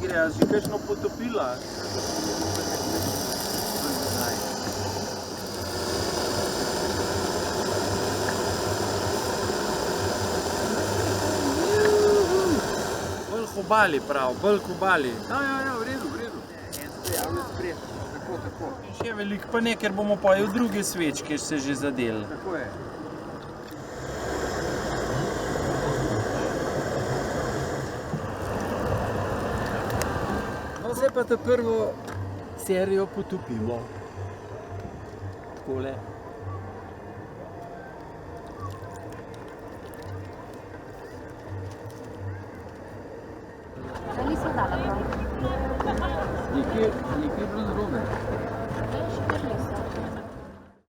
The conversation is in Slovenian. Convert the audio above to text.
gre, a si kakšno potopila? Bolj kobali prav, bolj kobali. Ja, v redu. En se javlja spred, tako. Še veliko pa ne, ker bomo pa v druge svečke se že zadeli. Tako je. No, zdaj pa to prvo serijo potopimo. Takole. Da nisem dala prav. Nekje je bilo narobe. Veš, kar nisem.